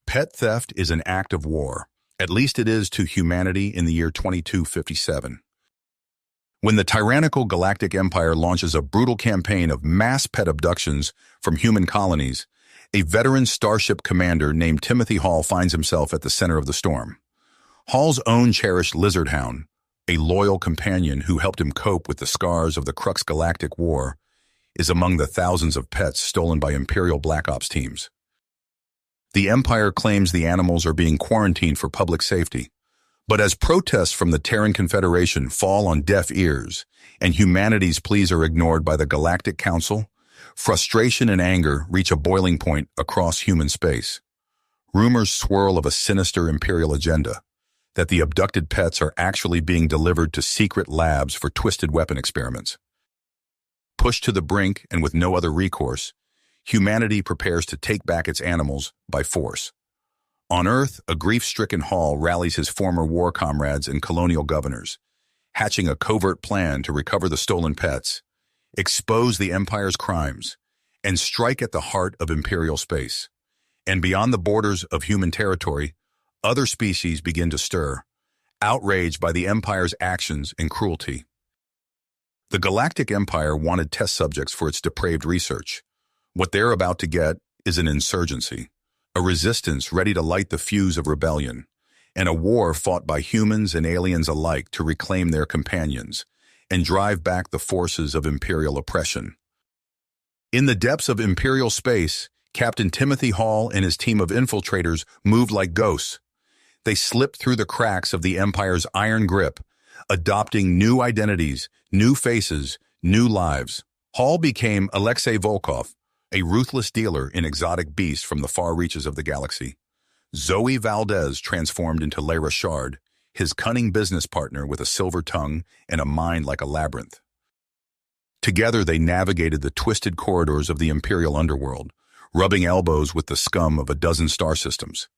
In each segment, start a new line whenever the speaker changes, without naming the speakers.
Pet theft is an act of war. At least it is to humanity in the year 2257. When the tyrannical Galactic Empire launches a brutal campaign of mass pet abductions from human colonies, a veteran starship commander named Timothy Hall finds himself at the center of the storm. Hall's own cherished lizard hound, a loyal companion who helped him cope with the scars of the Crux Galactic War, is among the thousands of pets stolen by Imperial Black Ops teams. The Empire claims the animals are being quarantined for public safety, but as protests from the Terran Confederation fall on deaf ears and humanity's pleas are ignored by the Galactic Council, frustration and anger reach a boiling point across human space. Rumors swirl of a sinister Imperial agenda, that the abducted pets are actually being delivered to secret labs for twisted weapon experiments. Pushed to the brink and with no other recourse, humanity prepares to take back its animals by force. On Earth, a grief-stricken Hall rallies his former war comrades and colonial governors, hatching a covert plan to recover the stolen pets, expose the Empire's crimes, and strike at the heart of Imperial space. And beyond the borders of human territory, other species begin to stir, outraged by the Empire's actions and cruelty. The Galactic Empire wanted test subjects for its depraved research. What they're about to get is an insurgency, a resistance ready to light the fuse of rebellion, and a war fought by humans and aliens alike to reclaim their companions and drive back the forces of Imperial oppression. In the depths of Imperial space, Captain Timothy Hall and his team of infiltrators moved like ghosts. They slipped through the cracks of the Empire's iron grip, adopting new identities, new faces, new lives. Hall became Alexei Volkov, a ruthless dealer in exotic beasts from the far reaches of the galaxy. Zoe Valdez transformed into Lara Shard, his cunning business partner with a silver tongue and a mind like a labyrinth. Together they navigated the twisted corridors of the Imperial underworld, rubbing elbows with the scum of a dozen star systems.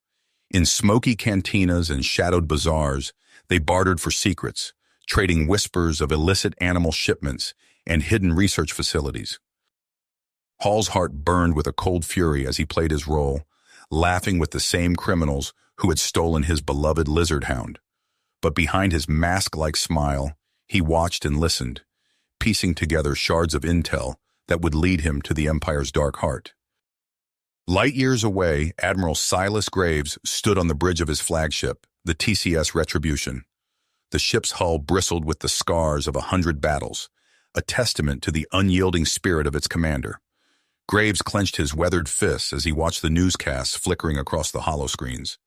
In smoky cantinas and shadowed bazaars, they bartered for secrets, trading whispers of illicit animal shipments and hidden research facilities. Hall's heart burned with a cold fury as he played his role, laughing with the same criminals who had stolen his beloved lizard hound. But behind his mask-like smile, he watched and listened, piecing together shards of intel that would lead him to the Empire's dark heart. Light years away, Admiral Silas Graves stood on the bridge of his flagship, the TCS Retribution. The ship's hull bristled with the scars of 100 battles, a testament to the unyielding spirit of its commander. Graves clenched his weathered fists as he watched the newscasts flickering across the holoscreens.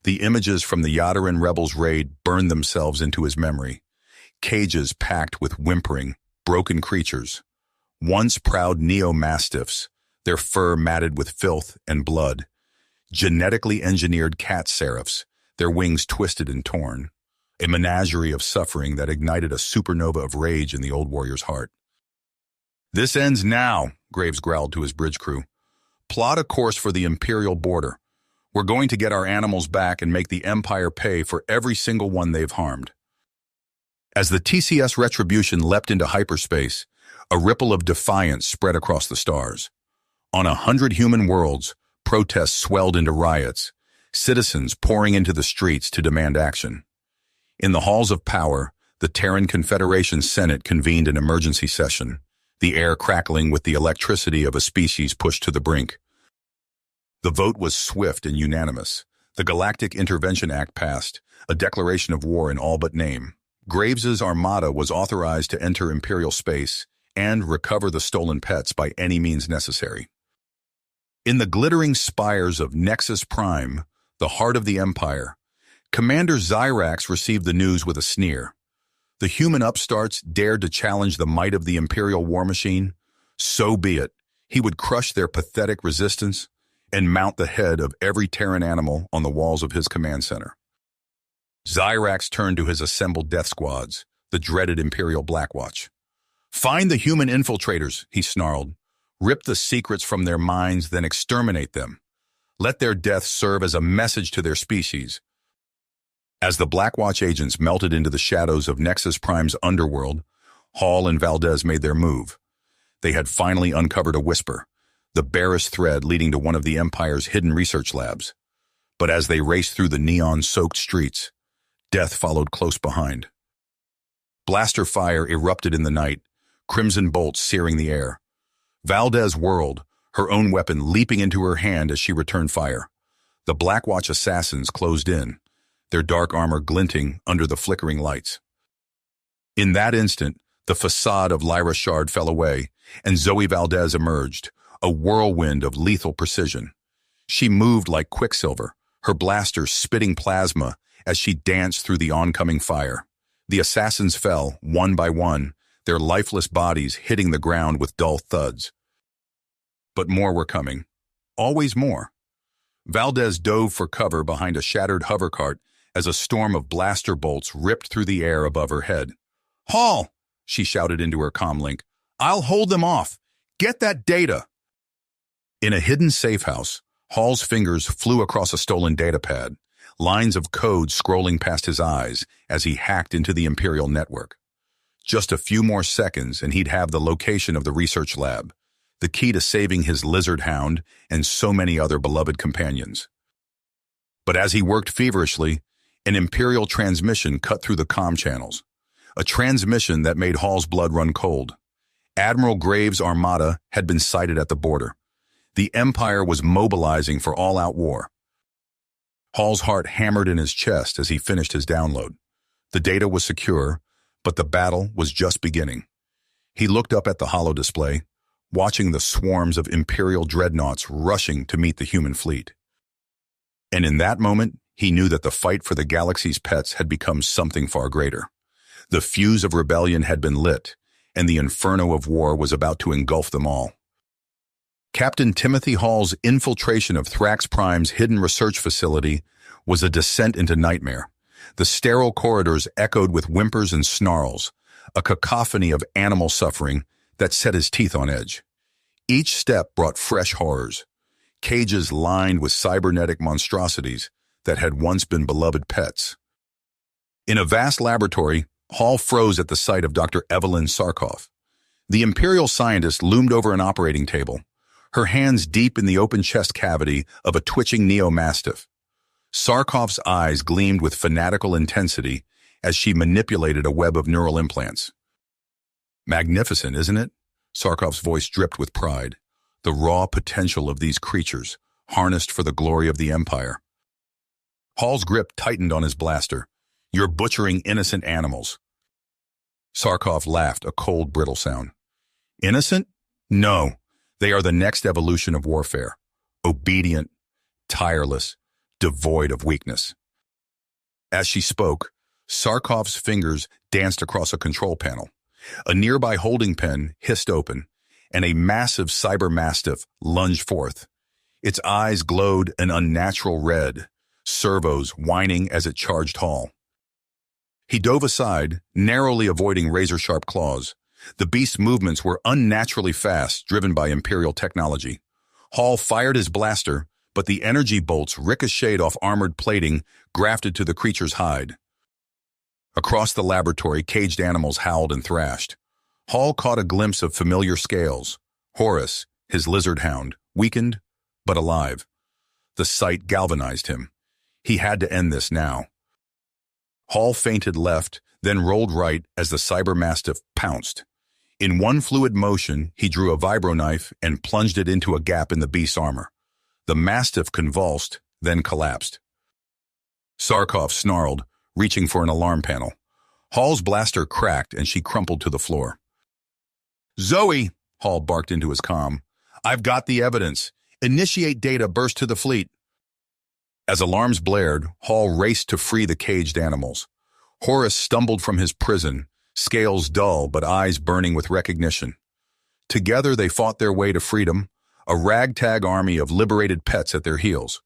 The images from the Yadaran rebels' raid burned themselves into his memory, cages packed with whimpering, broken creatures, once proud neo-mastiffs, their fur matted with filth and blood, genetically engineered cat seraphs, their wings twisted and torn, a menagerie of suffering that ignited a supernova of rage in the old warrior's heart. "This ends now," Graves growled to his bridge crew. "Plot a course for the Imperial border. We're going to get our animals back and make the Empire pay for every single one they've harmed." As the TCS Retribution leapt into hyperspace, a ripple of defiance spread across the stars. On 100 human worlds, protests swelled into riots, citizens pouring into the streets to demand action. In the halls of power, the Terran Confederation Senate convened an emergency session, the air crackling with the electricity of a species pushed to the brink. The vote was swift and unanimous. The Galactic Intervention Act passed, a declaration of war in all but name. Graves's armada was authorized to enter Imperial space and recover the stolen pets by any means necessary. In the glittering spires of Nexus Prime, the heart of the Empire, Commander Zyrax received the news with a sneer. The human upstarts dared to challenge the might of the Imperial war machine. So be it. He would crush their pathetic resistance and mount the head of every Terran animal on the walls of his command center. Zyrax turned to his assembled death squads, the dreaded Imperial Blackwatch. "Find the human infiltrators," he snarled. "Rip the secrets from their minds, then exterminate them. Let their deaths serve as a message to their species." As the Blackwatch agents melted into the shadows of Nexus Prime's underworld, Hall and Valdez made their move. They had finally uncovered a whisper, the barest thread leading to one of the Empire's hidden research labs. But as they raced through the neon-soaked streets, death followed close behind. Blaster fire erupted in the night, crimson bolts searing the air. Valdez whirled, her own weapon leaping into her hand as she returned fire. The Blackwatch assassins closed in, their dark armor glinting under the flickering lights. In that instant, the facade of Lyra Shard fell away, and Zoe Valdez emerged, a whirlwind of lethal precision. She moved like quicksilver, her blaster spitting plasma as she danced through the oncoming fire. The assassins fell, one by one, their lifeless bodies hitting the ground with dull thuds. But more were coming. Always more. Valdez dove for cover behind a shattered hovercart as a storm of blaster bolts ripped through the air above her head. "Hall!" she shouted into her comlink. "I'll hold them off. Get that data!" In a hidden safe house, Hall's fingers flew across a stolen datapad, lines of code scrolling past his eyes as he hacked into the Imperial network. Just a few more seconds and he'd have the location of the research lab, the key to saving his lizard hound and so many other beloved companions. But as he worked feverishly, an Imperial transmission cut through the comm channels, a transmission that made Hall's blood run cold. Admiral Graves' armada had been sighted at the border. The Empire was mobilizing for all-out war. Hall's heart hammered in his chest as he finished his download. The data was secure, but the battle was just beginning. He looked up at the holodisplay, watching the swarms of Imperial dreadnoughts rushing to meet the human fleet. And in that moment, he knew that the fight for the galaxy's pets had become something far greater. The fuse of rebellion had been lit, and the inferno of war was about to engulf them all. Captain Timothy Hall's infiltration of Thrax Prime's hidden research facility was a descent into nightmare. The sterile corridors echoed with whimpers and snarls, a cacophony of animal suffering that set his teeth on edge. Each step brought fresh horrors, cages lined with cybernetic monstrosities that had once been beloved pets. In a vast laboratory, Hall froze at the sight of Dr. Evelyn Sarkov. The Imperial scientist loomed over an operating table, her hands deep in the open chest cavity of a twitching neo-mastiff. Sarkov's eyes gleamed with fanatical intensity as she manipulated a web of neural implants. "Magnificent, isn't it?" Sarkov's voice dripped with pride. The raw potential of these creatures, harnessed for the glory of the Empire. Hall's grip tightened on his blaster. "You're butchering innocent animals." Sarkov laughed, a cold, brittle sound. "Innocent? No. They are the next evolution of warfare. Obedient, tireless, devoid of weakness." As she spoke, Sarkov's fingers danced across a control panel. A nearby holding pen hissed open, and a massive cyber mastiff lunged forth. Its eyes glowed an unnatural red, servos whining as it charged Hall. He dove aside, narrowly avoiding razor-sharp claws. The beast's movements were unnaturally fast, driven by Imperial technology. Hall fired his blaster, but the energy bolts ricocheted off armored plating grafted to the creature's hide. Across the laboratory, caged animals howled and thrashed. Hall caught a glimpse of familiar scales. Horus, his lizard hound, weakened, but alive. The sight galvanized him. He had to end this now. Hall feinted left, then rolled right as the cybermastiff pounced. In one fluid motion, he drew a vibroknife and plunged it into a gap in the beast's armor. The mastiff convulsed, then collapsed. Sarkov snarled, reaching for an alarm panel. Hall's blaster cracked and she crumpled to the floor. "Zoe!" Hall barked into his comm. "I've got the evidence. Initiate data burst to the fleet." As alarms blared, Hall raced to free the caged animals. Horus stumbled from his prison, scales dull but eyes burning with recognition. Together they fought their way to freedom, a ragtag army of liberated pets at their heels.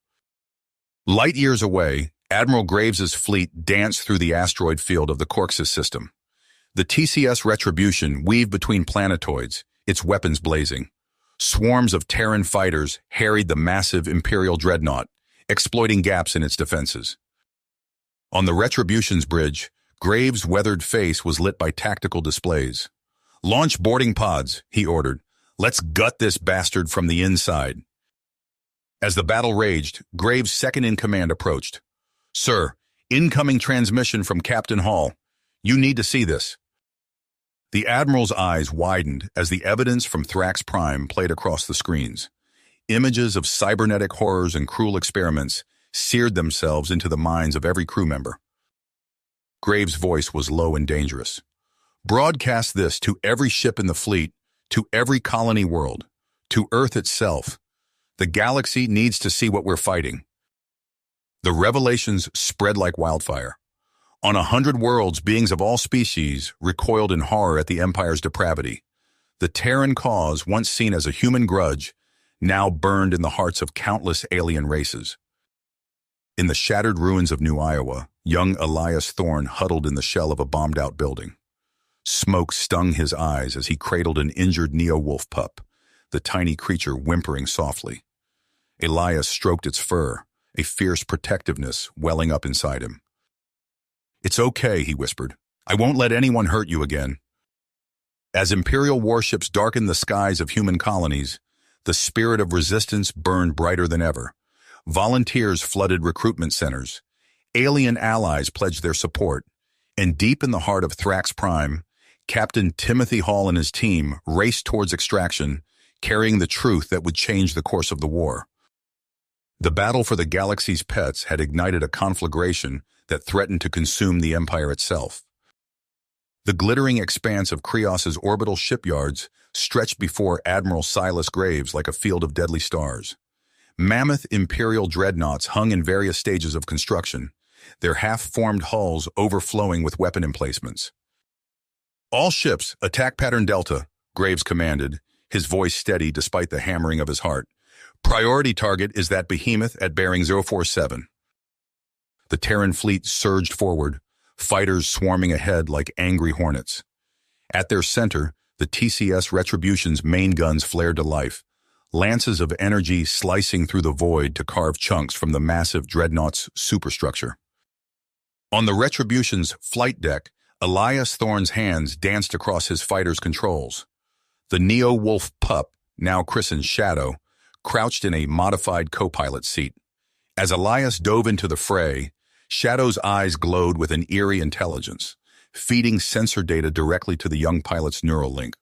Light years away, Admiral Graves's fleet danced through the asteroid field of the Corxus system. The TCS Retribution weaved between planetoids, its weapons blazing. Swarms of Terran fighters harried the massive Imperial dreadnought, exploiting gaps in its defenses. On the Retribution's bridge, Graves' weathered face was lit by tactical displays. "Launch boarding pods," he ordered. Let's gut this bastard from the inside. As the battle raged, Graves' second-in-command approached. Sir, incoming transmission from Captain Hall. You need to see this. The Admiral's eyes widened as the evidence from Thrax Prime played across the screens. Images of cybernetic horrors and cruel experiments seared themselves into the minds of every crew member. Graves' voice was low and dangerous. Broadcast this to every ship in the fleet, to every colony world, to Earth itself. The galaxy needs to see what we're fighting. The revelations spread like wildfire. On 100 worlds, beings of all species recoiled in horror at the Empire's depravity. The Terran cause, once seen as a human grudge, now burned in the hearts of countless alien races. In the shattered ruins of New Iowa, young Elias Thorne huddled in the shell of a bombed-out building. Smoke stung his eyes as he cradled an injured neo-wolf pup, the tiny creature whimpering softly. Elias stroked its fur, a fierce protectiveness welling up inside him. It's okay, he whispered. I won't let anyone hurt you again. As Imperial warships darkened the skies of human colonies, the spirit of resistance burned brighter than ever. Volunteers flooded recruitment centers. Alien allies pledged their support. And deep in the heart of Thrax Prime, Captain Timothy Hall and his team raced towards extraction, carrying the truth that would change the course of the war. The battle for the galaxy's pets had ignited a conflagration that threatened to consume the Empire itself. The glittering expanse of Krios's orbital shipyards stretched before Admiral Silas Graves like a field of deadly stars. Mammoth Imperial dreadnoughts hung in various stages of construction, their half-formed hulls overflowing with weapon emplacements. All ships, attack pattern Delta, Graves commanded, his voice steady despite the hammering of his heart. Priority target is that behemoth at bearing 047. The Terran fleet surged forward, fighters swarming ahead like angry hornets. At their center, the TCS Retribution's main guns flared to life, lances of energy slicing through the void to carve chunks from the massive dreadnought's superstructure. On the Retribution's flight deck, Elias Thorne's hands danced across his fighter's controls. The Neo-Wolf pup, now christened Shadow, crouched in a modified co-pilot seat. As Elias dove into the fray, Shadow's eyes glowed with an eerie intelligence, feeding sensor data directly to the young pilot's neural link.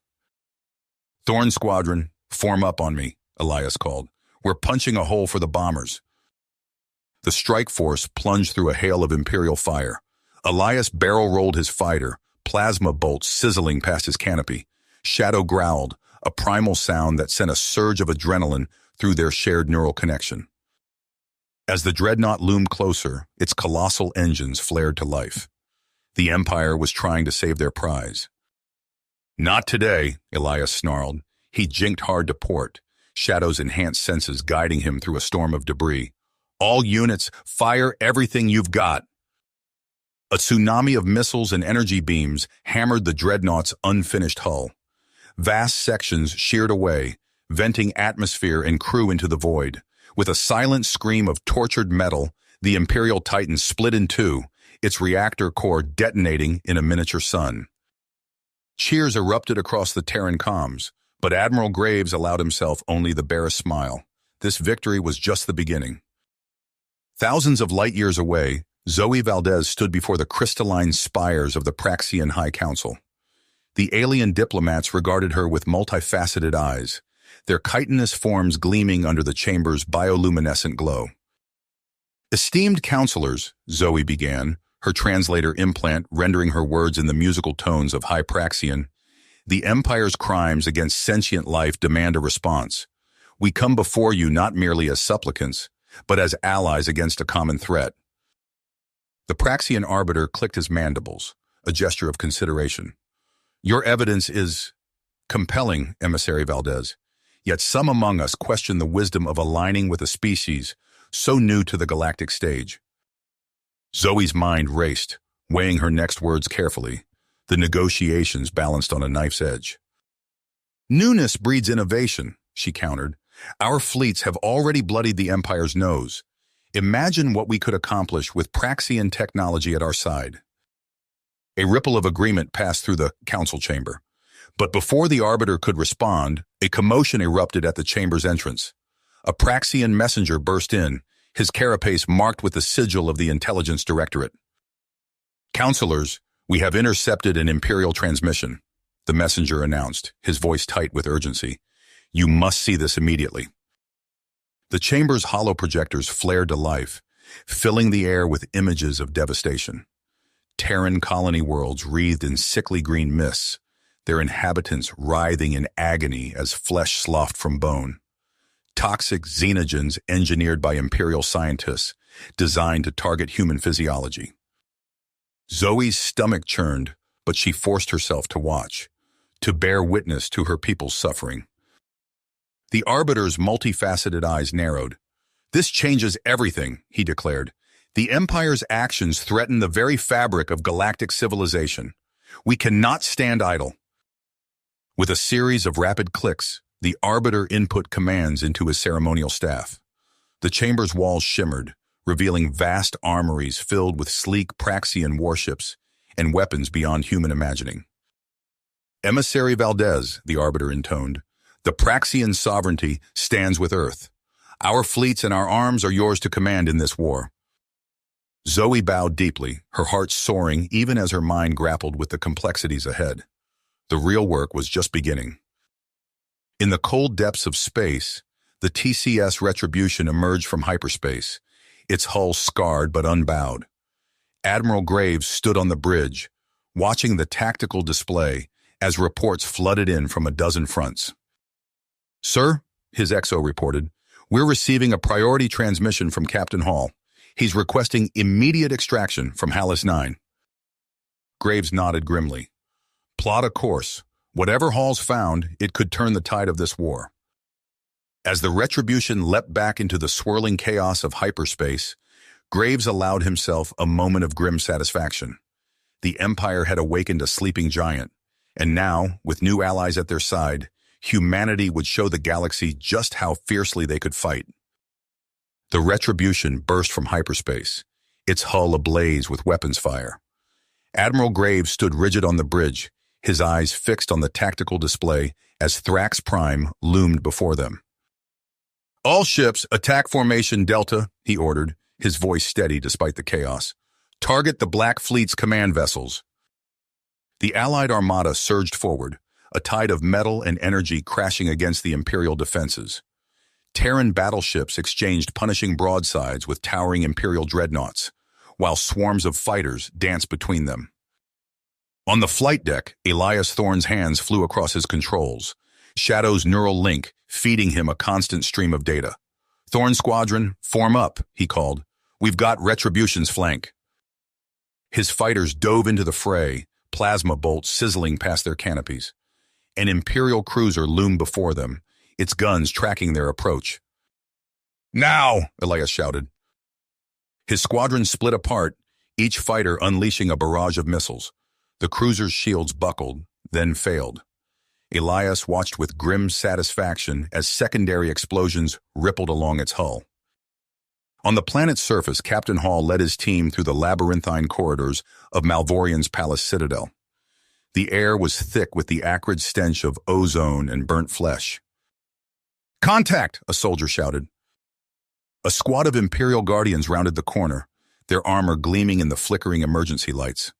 Thorne Squadron, form up on me, Elias called. We're punching a hole for the bombers. The strike force plunged through a hail of Imperial fire. Elias barrel-rolled his fighter, plasma bolts sizzling past his canopy. Shadow growled, a primal sound that sent a surge of adrenaline through their shared neural connection. As the dreadnought loomed closer, its colossal engines flared to life. The Empire was trying to save their prize. Not today, Elias snarled. He jinked hard to port, Shadow's enhanced senses guiding him through a storm of debris. All units, fire everything you've got. A tsunami of missiles and energy beams hammered the dreadnought's unfinished hull. Vast sections sheared away, venting atmosphere and crew into the void. With a silent scream of tortured metal, the Imperial Titan split in two, its reactor core detonating in a miniature sun. Cheers erupted across the Terran comms, but Admiral Graves allowed himself only the barest smile. This victory was just the beginning. Thousands of light years away, Zoe Valdez stood before the crystalline spires of the Praxian High Council. The alien diplomats regarded her with multifaceted eyes, their chitinous forms gleaming under the chamber's bioluminescent glow. Esteemed counselors, Zoe began, her translator implant rendering her words in the musical tones of High Praxian, the Empire's crimes against sentient life demand a response. We come before you not merely as supplicants, but as allies against a common threat. The Praxian arbiter clicked his mandibles, a gesture of consideration. Your evidence is compelling, Emissary Valdez. Yet some among us question the wisdom of aligning with a species so new to the galactic stage. Zoe's mind raced, weighing her next words carefully, the negotiations balanced on a knife's edge. Newness breeds innovation, she countered. Our fleets have already bloodied the Empire's nose. Imagine what we could accomplish with Praxian technology at our side. A ripple of agreement passed through the council chamber. But before the Arbiter could respond, a commotion erupted at the chamber's entrance. A Praxian messenger burst in, his carapace marked with the sigil of the Intelligence Directorate. "Counselors, we have intercepted an Imperial transmission," the messenger announced, his voice tight with urgency. "You must see this immediately." The chamber's hollow projectors flared to life, filling the air with images of devastation. Terran colony worlds wreathed in sickly green mists, their inhabitants writhing in agony as flesh sloughed from bone. Toxic xenogens engineered by Imperial scientists, designed to target human physiology. Zoe's stomach churned, but she forced herself to watch, to bear witness to her people's suffering. The Arbiter's multifaceted eyes narrowed. "This changes everything," he declared. "The Empire's actions threaten the very fabric of galactic civilization. We cannot stand idle." With a series of rapid clicks, the Arbiter input commands into his ceremonial staff. The chamber's walls shimmered, revealing vast armories filled with sleek Praxian warships and weapons beyond human imagining. "Emissary Valdez," the Arbiter intoned, "the Praxian sovereignty stands with Earth. Our fleets and our arms are yours to command in this war." Zoe bowed deeply, her heart soaring even as her mind grappled with the complexities ahead. The real work was just beginning. In the cold depths of space, the TCS Retribution emerged from hyperspace, its hull scarred but unbowed. Admiral Graves stood on the bridge, watching the tactical display as reports flooded in from a dozen fronts. "Sir," his XO reported, "we're receiving a priority transmission from Captain Hall. He's requesting immediate extraction from Hallis 9. Graves nodded grimly. "Plot a course. Whatever Hall's found, it could turn the tide of this war." As the Retribution leapt back into the swirling chaos of hyperspace, Graves allowed himself a moment of grim satisfaction. The Empire had awakened a sleeping giant, and now, with new allies at their side, humanity would show the galaxy just how fiercely they could fight. The Retribution burst from hyperspace, its hull ablaze with weapons fire. Admiral Graves stood rigid on the bridge, his eyes fixed on the tactical display as Thrax Prime loomed before them. "All ships, attack formation Delta," he ordered, his voice steady despite the chaos. "Target the Black Fleet's command vessels." The Allied armada surged forward, a tide of metal and energy crashing against the Imperial defenses. Terran battleships exchanged punishing broadsides with towering Imperial dreadnoughts, while swarms of fighters danced between them. On the flight deck, Elias Thorne's hands flew across his controls, Shadow's neural link feeding him a constant stream of data. "Thorne Squadron, form up," he called. "We've got Retribution's flank." His fighters dove into the fray, plasma bolts sizzling past their canopies. An Imperial cruiser loomed before them, its guns tracking their approach. "Now!" Elias shouted. His squadron split apart, each fighter unleashing a barrage of missiles. The cruiser's shields buckled, then failed. Elias watched with grim satisfaction as secondary explosions rippled along its hull. On the planet's surface, Captain Hall led his team through the labyrinthine corridors of Malvorian's palace citadel. The air was thick with the acrid stench of ozone and burnt flesh. "Contact!" a soldier shouted. A squad of Imperial Guardians rounded the corner, their armor gleaming in the flickering emergency lights.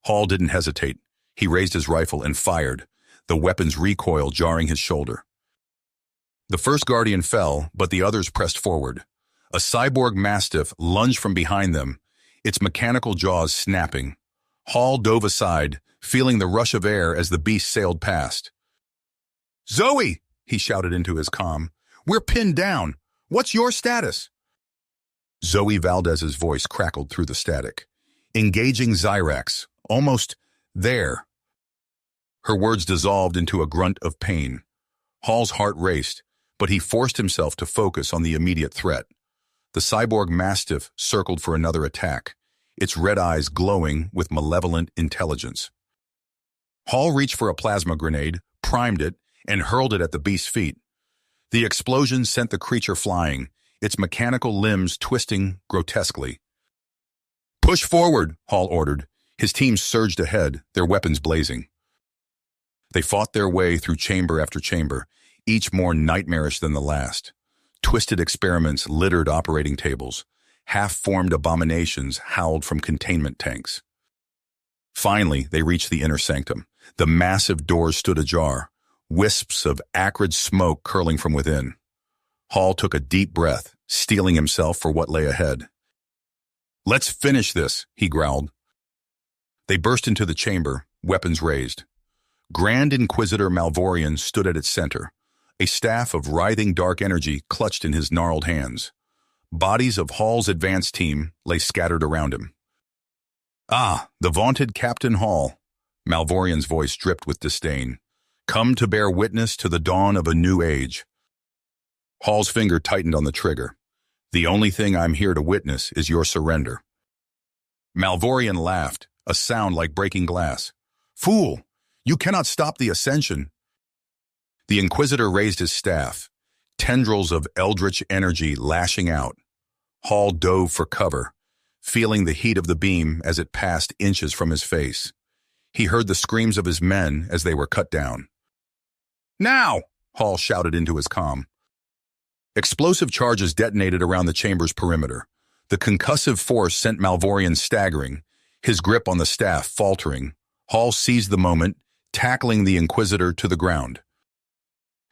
Hall didn't hesitate. He raised his rifle and fired, the weapon's recoil jarring his shoulder. The first Guardian fell, but the others pressed forward. A cyborg mastiff lunged from behind them, its mechanical jaws snapping. Hall dove aside, feeling the rush of air as the beast sailed past. "Zoe!" he shouted into his comm. "We're pinned down. What's your status?" Zoe Valdez's voice crackled through the static. "Engaging Zyrax. Almost there." Her words dissolved into a grunt of pain. Hall's heart raced, but he forced himself to focus on the immediate threat. The cyborg mastiff circled for another attack, its red eyes glowing with malevolent intelligence. Hall reached for a plasma grenade, primed it, and hurled it at the beast's feet. The explosion sent the creature flying, its mechanical limbs twisting grotesquely. "Push forward," Hall ordered. His team surged ahead, their weapons blazing. They fought their way through chamber after chamber, each more nightmarish than the last. Twisted experiments littered operating tables. Half-formed abominations howled from containment tanks. Finally, they reached the inner sanctum. The massive doors stood ajar, wisps of acrid smoke curling from within. Hall took a deep breath, steeling himself for what lay ahead. "Let's finish this," he growled. They burst into the chamber, weapons raised. Grand Inquisitor Malvorian stood at its center, a staff of writhing dark energy clutched in his gnarled hands. Bodies of Hall's advance team lay scattered around him. "Ah, the vaunted Captain Hall," Malvorian's voice dripped with disdain. "Come to bear witness to the dawn of a new age." Hall's finger tightened on the trigger. "The only thing I'm here to witness is your surrender." Malvorian laughed, a sound like breaking glass. "Fool! You cannot stop the ascension." The Inquisitor raised his staff, tendrils of eldritch energy lashing out. Hall dove for cover, feeling the heat of the beam as it passed inches from his face. He heard the screams of his men as they were cut down. "Now!" Hall shouted into his comm. Explosive charges detonated around the chamber's perimeter. The concussive force sent Malvorian staggering, his grip on the staff faltering. Hall seized the moment, tackling the Inquisitor to the ground.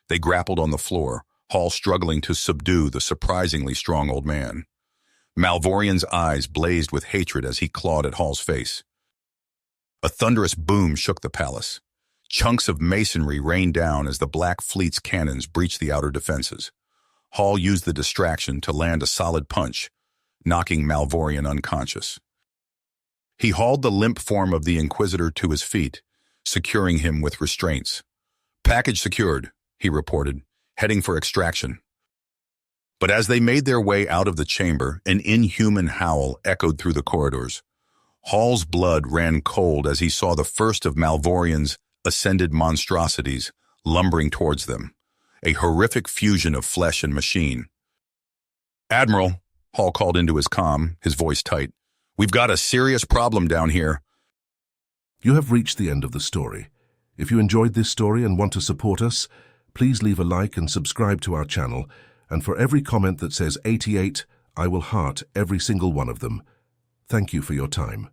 They grappled on the floor, Hall struggling to subdue the surprisingly strong old man. Malvorian's eyes blazed with hatred as he clawed at Hall's face. A thunderous boom shook the palace. Chunks of masonry rained down as the Black Fleet's cannons breached the outer defenses. Hall used the distraction to land a solid punch, knocking Malvorian unconscious. He hauled the limp form of the Inquisitor to his feet, securing him with restraints. "Package secured," he reported, heading for extraction. But as they made their way out of the chamber, an inhuman howl echoed through the corridors. Hall's blood ran cold as he saw the first of Malvorian's ascended monstrosities lumbering towards them, a horrific fusion of flesh and machine. "Admiral," Hall called into his comm, his voice tight, "we've got a serious problem down here."
You have reached the end of the story. If you enjoyed this story and want to support us, please leave a like and subscribe to our channel, and for every comment that says 88, I will heart every single one of them. Thank you for your time.